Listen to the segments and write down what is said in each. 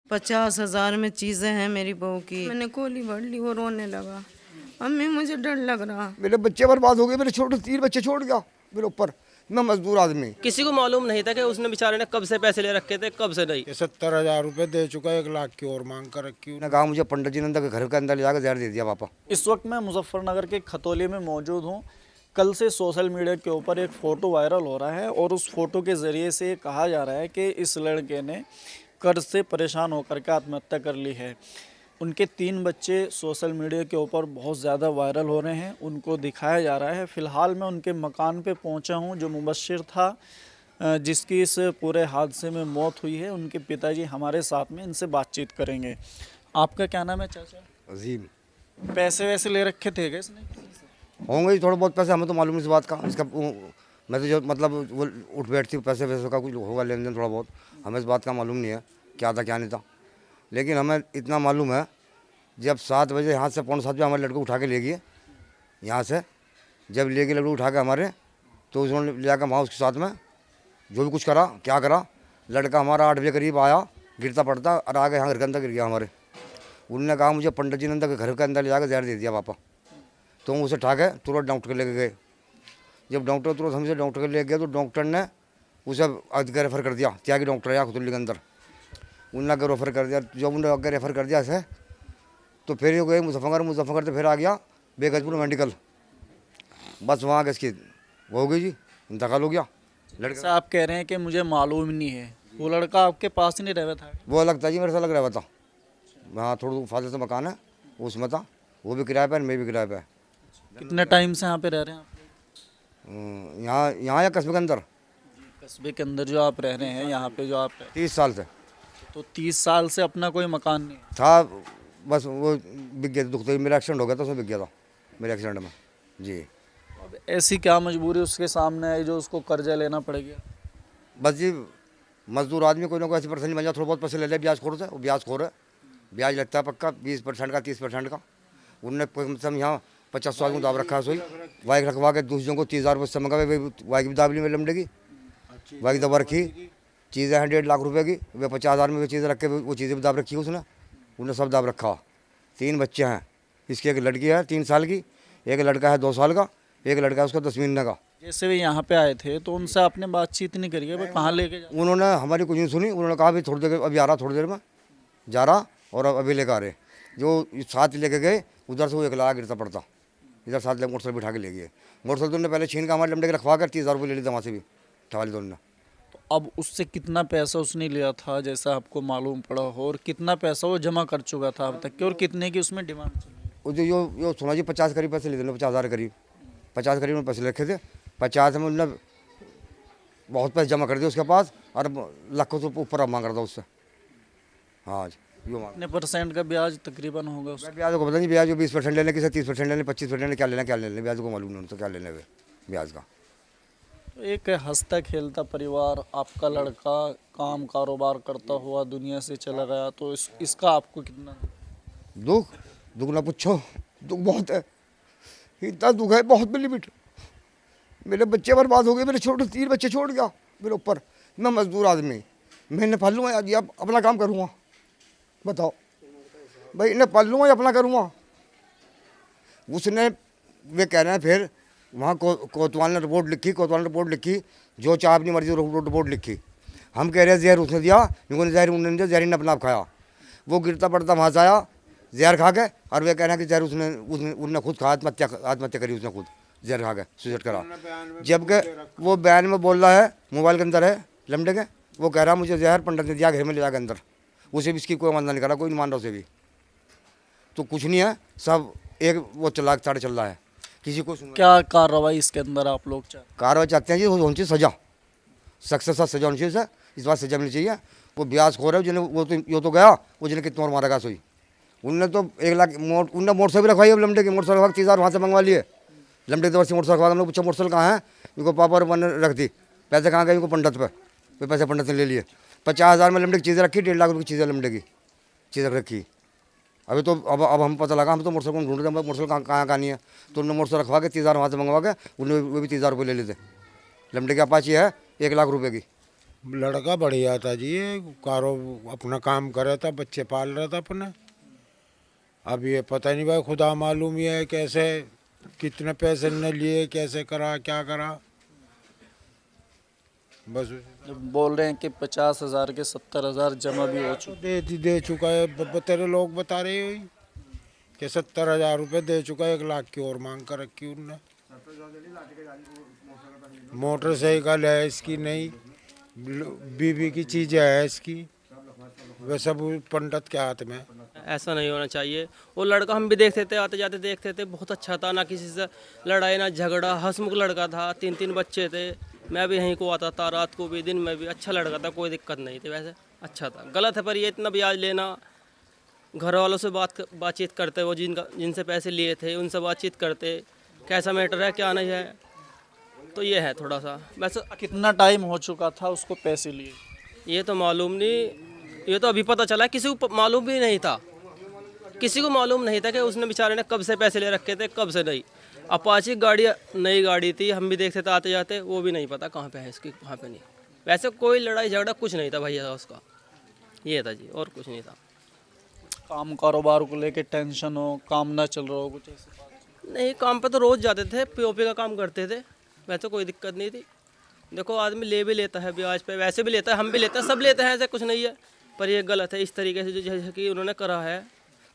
50,000 में चीजें हैं मेरी बहू की। मैंने गोली भर ली, वो रोने लगा। अम्मी मुझे डर लग रहा, मेरे बच्चे बर्बाद हो गए, मेरे छोटे 3 बच्चे छोड़ गया मेरे ऊपर। मैं मजदूर आदमी। किसी को मालूम नहीं था कि उसने बेचारे ने कब से पैसे ले रखे थे, कब से नहीं। 70,000 रुपए दे चुका, 1 लाख की और मांग कर रखी। उन्होंने कहा मुझे पंडित जी ने घर के अंदर ले जाकर जहर दे दिया पापा। इस वक्त मैं मुजफ्फरनगर के खतौली में मौजूद हूँ। कल से सोशल मीडिया के ऊपर एक फ़ोटो वायरल हो रहा है और उस फोटो के ज़रिए से कहा जा रहा है कि इस लड़के ने कर्ज से परेशान होकर के आत्महत्या कर ली है। उनके 3 बच्चे सोशल मीडिया के ऊपर बहुत ज़्यादा वायरल हो रहे हैं, उनको दिखाया जा रहा है। फ़िलहाल मैं उनके मकान पे पहुंचा हूं, जो मुबश्शिर था जिसकी इस पूरे हादसे में मौत हुई है। उनके पिताजी हमारे साथ में, इनसे बातचीत करेंगे। आपका क्या नाम है चाचा? अजीम। पैसे वैसे ले रखे थे क्या इसने? होंगे ही थोड़े बहुत पैसे, हमें तो मालूम नहीं इस बात का। इसका मैं तो जो मतलब वो उठ बैठती पैसे वैसे का कुछ होगा लेन देन थोड़ा बहुत, हमें इस बात का मालूम नहीं है क्या था क्या नहीं था। लेकिन हमें इतना मालूम है जब 7 बजे यहाँ से 6:45 बजे हमारे लड़के उठा के ले गए यहाँ से। जब ले गए लड़के उठा के हमारे, तो उन्होंने ले जाकर वहाँ उसके साथ में जो भी कुछ करा, क्या करा। लड़का हमारा 8 बजे करीब आया, गिरता पड़ता और आगे यहाँ घर के अंदर गिर गया हमारे। उन्होंने कहा मुझे पंडित जी ने घर के अंदर ले जाकर जहर दे दिया पापा। तो हम उसे उठा के तुरंत डॉक्टर के लेके गए। जब डॉक्टर तुरंत हमसे डॉक्टर के ले गए तो डॉक्टर ने उसे आगे रेफ़र कर दिया। त्यागी डॉक्टर है खतौली के अंदर, उन्होंने आगे रेफ़र कर दिया। जब उन्होंने आगे रेफ़र कर दिया ऐसे, तो फिर ये गए मुजफ्फरनगर से फिर आ गया बेगजपुर मेडिकल। बस वहाँ आगे इसकी वो हो गई जी, इंतकाल हो गया। लड़का आप कह रहे हैं कि मुझे मालूम नहीं है, वो लड़का आपके पास ही नहीं रहा था? वो अलग था जी, मेरे से अलग रहा था। हाँ, थोड़ा फाजिल से मकान है उसमें था, वो भी किराए पर, मैं भी किराए पर। कितने टाइम से यहाँ पे रह रहे हैं आप? यहाँ या कस्बे के अंदर? कस्बे के अंदर जो आप रह रहे हैं, यहाँ पे जो आप 30 साल से। तो 30 साल से अपना कोई मकान नहीं था, बस वो बिक गया। दुख तो मेरा एक्सीडेंट हो गया था, उसमें बिक गया था मेरे एक्सीडेंट में जी। अब ऐसी क्या मजबूरी उसके सामने आई जो उसको कर्जा लेना पड़ गया? बस जी, मजदूर आदमी कोई ना कोई ऐसी परेशानी बन जाए, थोड़ा बहुत पैसे ले ले ब्याज खोर से। वो ब्याज खोर है, ब्याज लगता है पक्का 20% का, 30% का। उनने कम से कम यहाँ 50 साल को दाब रखा है। सोई वाइक रखवा के दूसरों को 30,000 रुपये से मंगा, वाइक भी दाब ली में लमडेगी। वाइक दबा रखी, चीज़ें हैं 1.5 लाख रुपए की, वे 50,000 में चीज़ें रख के वो चीज़ें भी दाब रखी है उसने। उन्हें सब दाब रखा। 3 बच्चे हैं, इसकी एक लड़की है 3 साल की, एक लड़का है 2 साल का, एक लड़का है उसका 10 महीने का। जैसे वे यहाँ पे आए थे तो उनसे आपने बातचीत नहीं करी है, भाई कहाँ लेके जा? उन्होंने हमारी कुछ नहीं सुनी। उन्होंने कहा अभी थोड़ी देर, अभी आ रहा, थोड़ी देर में जा रहा, और अभी लेकर आ रहे। जो साथ लेके गए उधर से वो अकेला गिरता पड़ता, इधर साथ लेकर मोटरसाइकिल बिठा के ले गए। मोटरसाइकिल तो उन्होंने पहले छीन का हमारे लमडे के रखवा कर 30,000 रुपये ले लिया वहाँ से भी, ठवाली दोनों ने। तो अब उससे कितना पैसा उसने लिया था जैसा आपको मालूम पड़ा हो, और कितना पैसा वो जमा कर चुका था अब तक के, और कितने की उसमें डिमांड चल रही है? वो जो यो सुना जी 50 करीब पैसे ले थे, 50,000 करीब, 50 करीब में पैसे रखे थे। 50 में उन्होंने बहुत पैसे जमा कर दिए उसके पास, और लाखों से ऊपर अब मांग रहा था उससे। हाँ जी, यो मांग। कितने परसेंट का ब्याज तकरीबन होगा उसका? ब्याज को पता नहीं, ब्याज 20% लेने की, 30% लेने, 25% क्या लेना ब्याज को मालूम नहीं उनको क्या लेने ब्याज का। तो एक हंसता खेलता परिवार, आपका लड़का काम कारोबार करता हुआ दुनिया से चला गया, तो इसका आपको कितना दुख ना पूछो, दुख बहुत है, इतना दुख है बहुत लिमिट। मेरे बच्चे बर्बाद हो गए, मेरे छोटे 3 बच्चे छोड़ गया मेरे ऊपर। मैं मजदूर आदमी, मैं इन्हें पाल लूँगा या अपना काम करूँगा? बताओ भाई, इन्हें पाल लूँगा या अपना करूँगा? उसने, वे कह रहे हैं फिर वहाँ कोतवाल ने रिपोर्ट लिखी, जो चाह अपनी मर्जी रिपोर्ट लिखी। हम कह रहे हैं जहर उसने दिया, उन्होंने जहर उन्होंने दिया, जहर ने अपना आप खाया। वो गिरता पड़ता वहाँ से आया जहर खा के, और वे कह रहे हैं कि जहर उसने खुद खा, आत्महत्या करी उसने खुद, जहर खा के सुसाइड करा। जबकि वो बयान में बोल रहा है, मोबाइल के अंदर है लमडे के, वो कह रहा है मुझे जहर पंडित ने दिया, घर में ले जाकर अंदर। उसे भी इसकी कोई मानना नहीं करा, कोई नहीं मान रहा उसे भी। तो कुछ नहीं है, सब एक वो साढ़े चल रहा है, किसी को क्या कार्रवाई इसके अंदर आप लोग कार्रवाई चाहते हैं जी? होनी चाहिए सजा, सख्त से सख्त सजा होनी चाहिए। इस बात सजा मिलनी चाहिए। वो ब्याज खो रहे जिन्हें, वो तो यो तो गया, वो जिन्हें कितना और मारेगा सोई। उनने तो 1 लाख उनने मोटरसाइकिल रखवाई, अब लमडे की मोटरसाइकिल 30,000 वहाँ से मंगवा लिए। लमडे की से मोटरसाइकिल हम लोग पूछा मोटरसाइकिल कहाँ है, इनको पापा और मैंने रख दी। पैसे कहाँ गए? इनको पंडित पे पैसे पंडित ने ले लिए। 50,000 में लमडे की चीज़ें रखी, 1.5 लाख रुपये की चीज़ें लमडे की चीज़ें रखी। अभी तो अब हम पता लगा, हम तो मोटरसाइकिल ढूंढ रहे हैं, मोटरसाइकिल कहाँ नहीं है। तो उन्होंने मोटरसाइकिल रखवा के 30,000 वहाँ से मंगवा के, उन्होंने वो भी 30,000 रुपये ले लेते। लमडे के अपाची है 1 लाख रुपये की, लड़का बढ़िया था जी, ये कारो अपना काम कर रहा था, बच्चे पाल रहा था अपने। अब ये पता नहीं भाई, खुदा मालूम ही है कैसे कितने पैसे ने लिए, कैसे करा, क्या करा। बस जब बोल रहे हैं कि 50,000 के 70,000 जमा भी हो चुके। दे चुका है, तेरे लोग बता रहे हो कि 70,000 रुपये दे चुका है, 1 लाख की और मांग कर रखी उनने। मोटरसाइकिल है इसकी, नहीं बीवी की चीज़ें है इसकी, वे सब पंडित के हाथ में। ऐसा नहीं होना चाहिए। वो लड़का हम भी देखते थे, आते जाते देखते थे, बहुत अच्छा था, ना किसी से लड़ाई ना झगड़ा, हंसमुख लड़का था। 3 बच्चे थे, मैं भी यहीं को आता था, रात को भी दिन में भी। अच्छा लड़का था, कोई दिक्कत नहीं थी, वैसे अच्छा था। गलत है पर ये इतना ब्याज लेना, घर वालों से बातचीत करते, वो जिनसे पैसे लिए थे उनसे बातचीत करते, कैसा मैटर है क्या नहीं है, तो ये है थोड़ा सा। वैसे कितना टाइम हो चुका था उसको पैसे लिए? ये तो मालूम नहीं, ये तो अभी पता चला, किसी को मालूम भी नहीं था, किसी को मालूम नहीं था कि उसने बेचारे ने कब से पैसे ले रखे थे, कब से नहीं। अपाची गाड़ी नई गाड़ी थी, हम भी देखते थे आते जाते, वो भी नहीं पता कहाँ पे है इसकी, कहाँ पे नहीं। वैसे कोई लड़ाई झगड़ा कुछ नहीं था भैया उसका, ये था जी, और कुछ नहीं था। काम कारोबार को लेके टेंशन हो, काम ना चल रहा हो, कुछ ऐसी बात? नहीं, काम पे तो रोज़ जाते थे, पीओपी का काम करते थे, वैसे कोई दिक्कत नहीं थी। देखो आदमी ले भी लेता है ब्याज पे, वैसे भी लेता है, हम भी लेते हैं, सब लेते हैं, ऐसा कुछ नहीं है। पर ये गलत है इस तरीके से, जो जैसे कि उन्होंने करा है।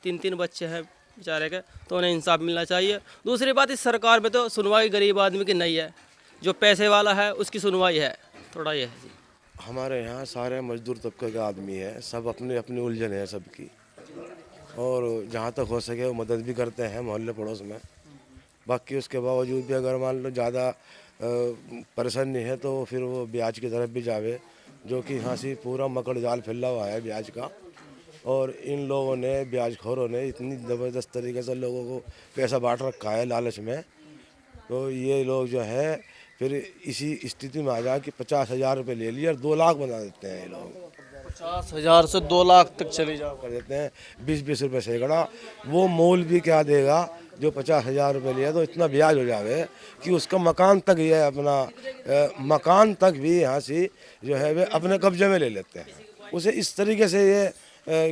3 बच्चे हैं बेचारे के, तो उन्हें इंसाफ मिलना चाहिए। दूसरी बात, इस सरकार में तो सुनवाई गरीब आदमी की नहीं है, जो पैसे वाला है उसकी सुनवाई है, थोड़ा ये है जी। हमारे यहाँ सारे मजदूर तबके के आदमी हैं, सब अपने अपनी उलझन है सबकी, और जहाँ तक हो सके वो मदद भी करते हैं मोहल्ले पड़ोस में। बाकी उसके बावजूद भी अगर मान लो ज़्यादा परेशानी है तो फिर वो ब्याज की तरफ भी जावे, जो कि यहाँ से पूरा मकड़ जाल फैला हुआ है ब्याज का। और इन लोगों ने, ब्याजखोरों ने इतनी ज़बरदस्त तरीके से लोगों को पैसा बांट रखा है लालच में, तो ये लोग जो है फिर इसी स्थिति में आ जाए कि 50,000 रुपये ले लिए और 2 लाख बना देते हैं ये लोग। 50,000 से 2 लाख तक चली जाओ कर देते हैं, 20-20 रुपये सैकड़ा। वो मोल भी क्या देगा जो 50,000 रुपये लिया, तो इतना ब्याज हो जावे कि उसका मकान तक, ये अपना मकान तक भी यहाँ से जो है वे अपने कब्जे में ले लेते हैं। उसे इस तरीके से ये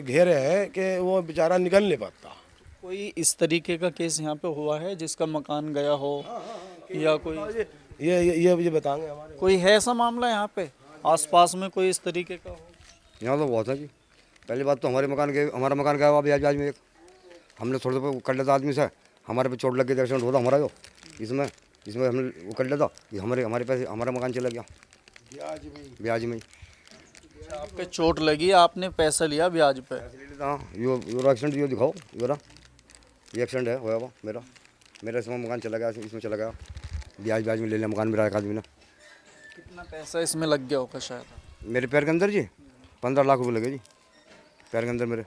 घेरे हैं कि वो बेचारा निकल नहीं पाता। कोई इस तरीके का केस यहाँ पे हुआ है जिसका मकान गया हो, या कोई ये बताएंगे हमारे। कोई है ऐसा मामला यहाँ पे आसपास में, कोई इस तरीके का हो? यहाँ तो बहुत है जी। पहली बात तो हमारा मकान गया हुआ ब्याज में एक, हमने थोड़े पे कर लेता आदमी से, हमारे पे चोट लग गई, एक्सीडेंट होता हमारा जो इसमें हमने वो कर लेता, ये हमारे पैसे, हमारा मकान चला गया ब्याज में। आप पे चोट लगी, आपने पैसा लिया ब्याज पे? हाँ, यो एक्सीडेंट यो दिखाओ, ये एक्सीडेंट है हुआ हुआ मेरा इसमें मकान चला गया, इसमें चला गया, ब्याज में ले लिया मकान मेरा एक आदमी ने। कितना पैसा इसमें लग गया होगा शायद? मेरे पैर के अंदर जी 15 लाख रुपए लगे जी, पैर के अंदर मेरे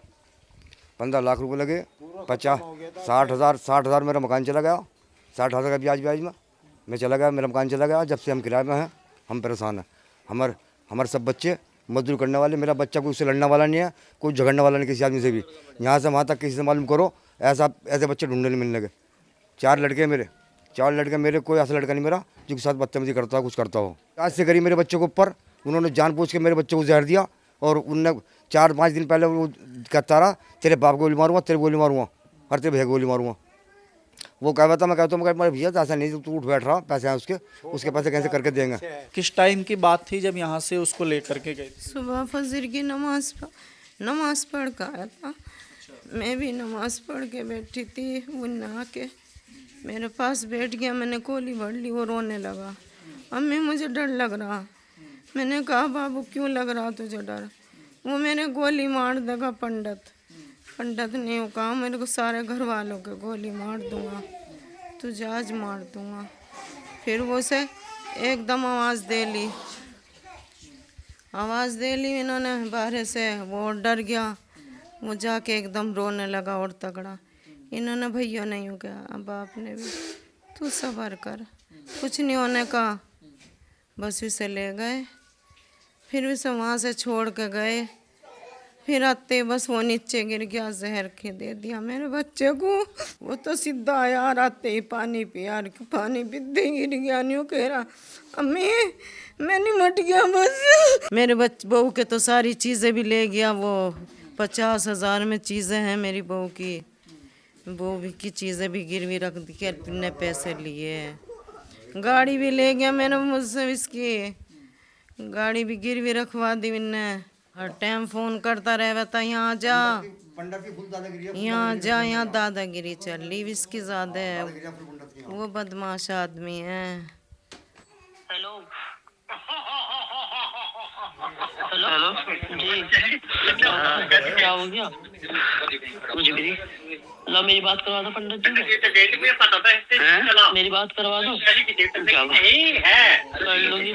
15 लाख रुपए लगे। 60,000 मेरा मकान चला गया, 60,000 का ब्याज में मैं चला गया, मेरा मकान चला गया। जब से हम किराए में हैं, हम परेशान हैं। हमारे सब बच्चे मजदूर करने वाले, मेरा बच्चा कोई उससे लड़ने वाला नहीं है, कोई झगड़ने वाला नहीं किसी आदमी से भी। यहाँ से वहाँ तक किसी से मालूम करो, ऐसे बच्चे ढूंढने नहीं मिलने लगे। 4 लड़के मेरे, कोई ऐसा लड़का नहीं मेरा जिसके साथ बदतमीजी करता हो, कुछ करता हो। आज से करी मेरे बच्चे के ऊपर, उन्होंने जानबूझ के मेरे बच्चे को जहर दिया, और उनने 4-5 दिन पहले वो कहता रहा, तेरे बाप को गोली मारूंगा, तेरे गोली मारूंगा, और तेरे भैया गोली मारूंगा। वो कह रहा था, मैं कहता हूँ भैया ऐसा नहीं, तू उठ बैठ रहा, पैसे हैं उसके पैसे कैसे करके देंगे। किस टाइम की बात थी जब यहाँ से उसको लेकर के गए? सुबह फजर की नमाज पढ़ कर आया था। मैं भी नमाज पढ़ के बैठी थी, वो नहा के मेरे पास बैठ गया, मैंने गोली भर ली, वो रोने लगा। अम्मी मुझे डर लग रहा। मैंने कहा बाबू क्यों लग रहा तुझे डर? वो मैंने गोली मार देगा पंडित ने वो कहा, मेरे को सारे घर वालों के गोली मार दूंगा, तुझे आज मार दूंगा। फिर वो से एकदम आवाज़ दे ली इन्होंने बाहर से, वो डर गया, वो जाके एकदम रोने लगा और तगड़ा। इन्होंने भैया नहीं हो गया, अब आपने भी तू सब्र कर, कुछ नहीं होने का। बस उसे ले गए, फिर उसे वहाँ से छोड़ के गए। फिर आते बस वो नीचे गिर गया, जहर के दे दिया मेरे बच्चे को। वो तो सीधा आया और आते ही पानी पिया, पानी पीते ही गिर गया। न्यू कह रहा अम्मी मैं नहीं मट गया बस। मेरे बहू के तो सारी चीज़ें भी ले गया वो। 50,000 में चीज़ें हैं मेरी बहू की। बहू भी की चीज़ें भी गिरवी रख दी के अपने पैसे लिए। गाड़ी भी ले गया मैंने मुझसे, इसकी गाड़ी भी गिरवी रखवा दी मैंने। हर टाइम फोन करता रहे बता यहाँ जा, यहाँ जा, यहाँ दादागिरी चल रही इसकी ज्यादा है। वो बदमाश आदमी है। हेलो हेलो जी, क्या हो गया? कुछ भी नहीं। ला मेरी बात करवा दो पंडित जी को। मेरी बात करवा दो। क्या कर लूंगी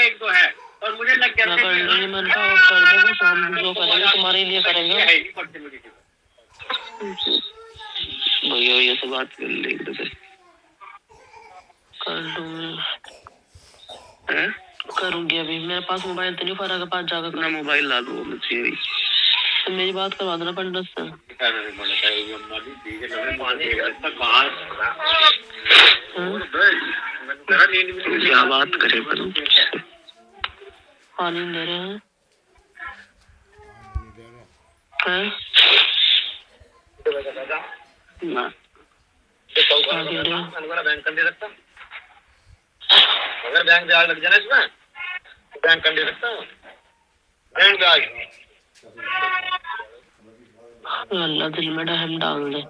एक दो है और मुझे लग गया कर लूंगी। मन का कर दो, शाम जो करेंगे तुम्हारे लिए करेंगे। भैया ये से बात कर लेंगे, कर दूंगी, करूंगी। अभी मेरे पास मोबाइल तो नहीं, फरा के पास जाकर ना मोबाइल ला दो मुझे। तो मेरी बात करवा देना पंडित से। क्या बात करे, पानी दे रहे हैं? ना अगर बैंक ब्याज लग जाना इसमें, बैंक कर दे सकता हूँ। बैंक ब्याज अल्लाह दिल में रहम डाल दे।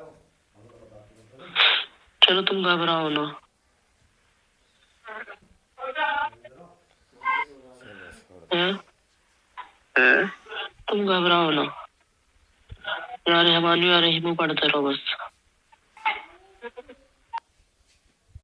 चलो तुम घबराओ ना। तुम घबराओ ना। यार हमारी यार ही मुँह पढ़ते रहो बस।